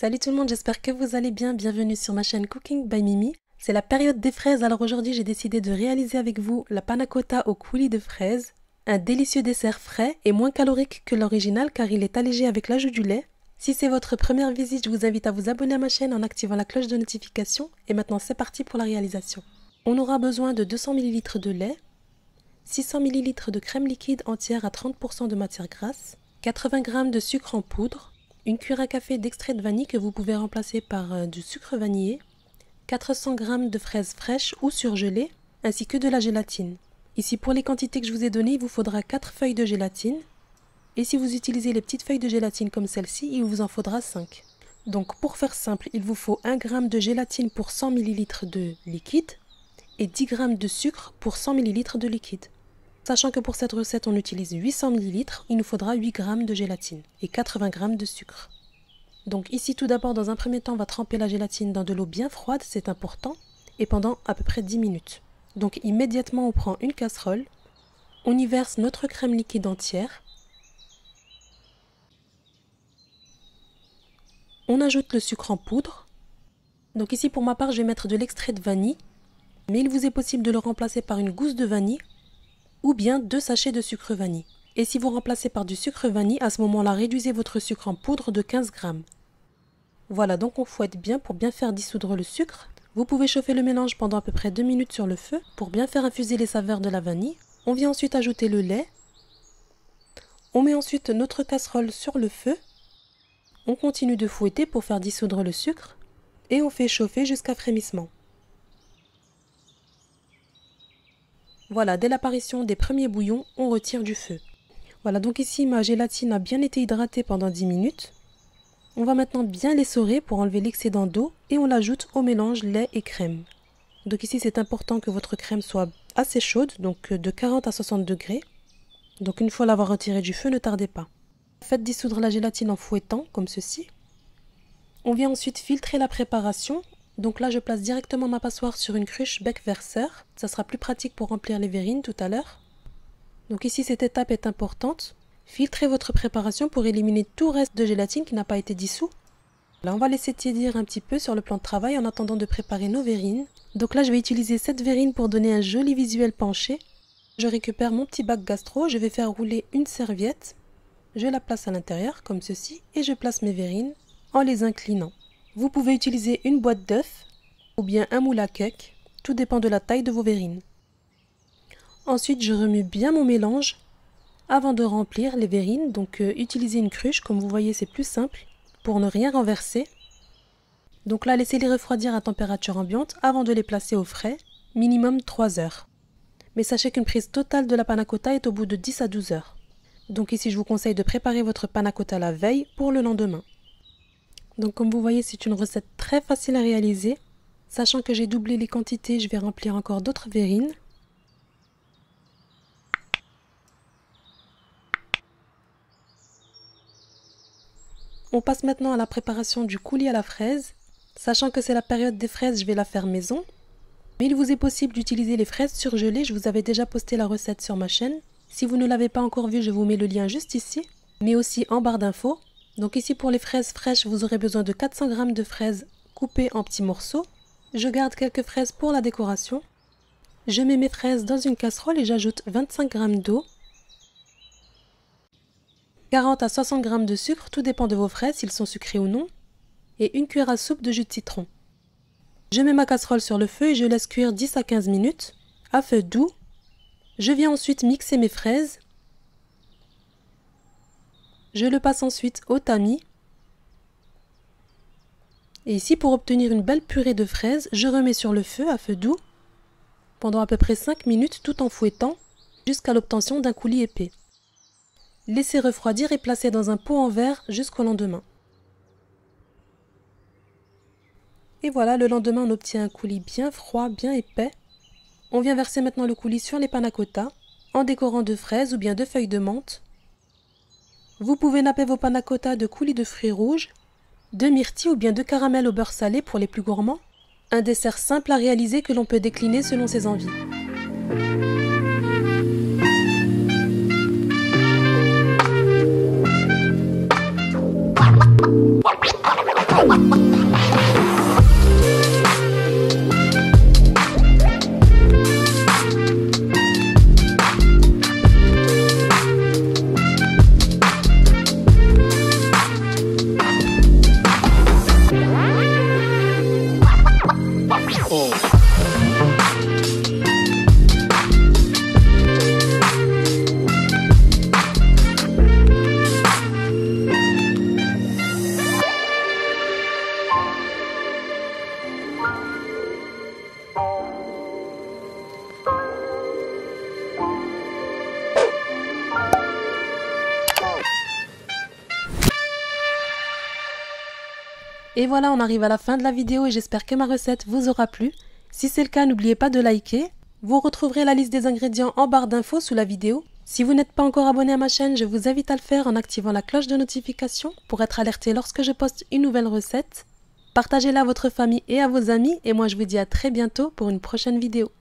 Salut tout le monde, j'espère que vous allez bien. Bienvenue sur ma chaîne Cooking by Mimi. C'est la période des fraises, alors aujourd'hui j'ai décidé de réaliser avec vous la panna cotta au coulis de fraises. Un délicieux dessert frais et moins calorique que l'original car il est allégé avec l'ajout du lait. Si c'est votre première visite, je vous invite à vous abonner à ma chaîne en activant la cloche de notification. Et maintenant c'est parti pour la réalisation. On aura besoin de 200 ml de lait, 600 ml de crème liquide entière à 30% de matière grasse, 80 g de sucre en poudre, une cuillère à café d'extrait de vanille que vous pouvez remplacer par du sucre vanillé, 400 g de fraises fraîches ou surgelées, ainsi que de la gélatine. Ici pour les quantités que je vous ai données, il vous faudra 4 feuilles de gélatine. Et si vous utilisez les petites feuilles de gélatine comme celle-ci, il vous en faudra 5. Donc pour faire simple, il vous faut 1 g de gélatine pour 100 ml de liquide et 10 g de sucre pour 100 ml de liquide. Sachant que pour cette recette, on utilise 800 ml, il nous faudra 8 g de gélatine et 80 g de sucre. Donc ici, tout d'abord, dans un premier temps, on va tremper la gélatine dans de l'eau bien froide, c'est important, et pendant à peu près 10 minutes. Donc immédiatement, on prend une casserole, on y verse notre crème liquide entière, on ajoute le sucre en poudre. Donc ici, pour ma part, je vais mettre de l'extrait de vanille, mais il vous est possible de le remplacer par une gousse de vanille, ou bien 2 sachets de sucre vanille. Et si vous remplacez par du sucre vanille, à ce moment-là, réduisez votre sucre en poudre de 15 g. Voilà, donc on fouette bien pour bien faire dissoudre le sucre. Vous pouvez chauffer le mélange pendant à peu près 2 minutes sur le feu pour bien faire infuser les saveurs de la vanille. On vient ensuite ajouter le lait. On met ensuite notre casserole sur le feu. On continue de fouetter pour faire dissoudre le sucre et on fait chauffer jusqu'à frémissement. Voilà, dès l'apparition des premiers bouillons, on retire du feu. Voilà, donc ici ma gélatine a bien été hydratée pendant 10 minutes. On va maintenant bien l'essorer pour enlever l'excédent d'eau et on l'ajoute au mélange lait et crème. Donc ici c'est important que votre crème soit assez chaude, donc de 40 à 60 degrés. Donc une fois l'avoir retirée du feu, ne tardez pas. Faites dissoudre la gélatine en fouettant, comme ceci. On vient ensuite filtrer la préparation. Donc là je place directement ma passoire sur une cruche bec verseur. Ça sera plus pratique pour remplir les verrines tout à l'heure. Donc ici cette étape est importante. Filtrez votre préparation pour éliminer tout reste de gélatine qui n'a pas été dissous. Là on va laisser tiédir un petit peu sur le plan de travail en attendant de préparer nos verrines. Donc là je vais utiliser cette verrine pour donner un joli visuel penché. Je récupère mon petit bac gastro, je vais faire rouler une serviette. Je la place à l'intérieur comme ceci et je place mes verrines en les inclinant. Vous pouvez utiliser une boîte d'œufs ou bien un moule à cake, tout dépend de la taille de vos verrines. Ensuite, je remue bien mon mélange avant de remplir les verrines. Donc utilisez une cruche, comme vous voyez c'est plus simple pour ne rien renverser. Donc là, laissez-les refroidir à température ambiante avant de les placer au frais, minimum 3 heures. Mais sachez qu'une prise totale de la panna cotta est au bout de 10 à 12 heures. Donc ici, je vous conseille de préparer votre panna cotta la veille pour le lendemain. Donc comme vous voyez, c'est une recette très facile à réaliser. Sachant que j'ai doublé les quantités, je vais remplir encore d'autres verrines. On passe maintenant à la préparation du coulis à la fraise. Sachant que c'est la période des fraises, je vais la faire maison. Mais il vous est possible d'utiliser les fraises surgelées. Je vous avais déjà posté la recette sur ma chaîne. Si vous ne l'avez pas encore vue, je vous mets le lien juste ici, mais aussi en barre d'infos. Donc ici pour les fraises fraîches, vous aurez besoin de 400 g de fraises coupées en petits morceaux. Je garde quelques fraises pour la décoration. Je mets mes fraises dans une casserole et j'ajoute 25 g d'eau, 40 à 60 g de sucre, tout dépend de vos fraises, s'ils sont sucrés ou non, et une cuillère à soupe de jus de citron. Je mets ma casserole sur le feu et je laisse cuire 10 à 15 minutes à feu doux. Je viens ensuite mixer mes fraises. Je le passe ensuite au tamis. Et ici, pour obtenir une belle purée de fraises, je remets sur le feu à feu doux pendant à peu près 5 minutes tout en fouettant jusqu'à l'obtention d'un coulis épais. Laissez refroidir et placer dans un pot en verre jusqu'au lendemain. Et voilà, le lendemain, on obtient un coulis bien froid, bien épais. On vient verser maintenant le coulis sur les panna cotta en décorant de fraises ou bien de feuilles de menthe. Vous pouvez napper vos panna cotta de coulis de fruits rouges, de myrtille ou bien de caramel au beurre salé pour les plus gourmands. Un dessert simple à réaliser que l'on peut décliner selon ses envies. Et voilà, on arrive à la fin de la vidéo et j'espère que ma recette vous aura plu. Si c'est le cas, n'oubliez pas de liker. Vous retrouverez la liste des ingrédients en barre d'infos sous la vidéo. Si vous n'êtes pas encore abonné à ma chaîne, je vous invite à le faire en activant la cloche de notification pour être alerté lorsque je poste une nouvelle recette. Partagez-la à votre famille et à vos amis et moi je vous dis à très bientôt pour une prochaine vidéo.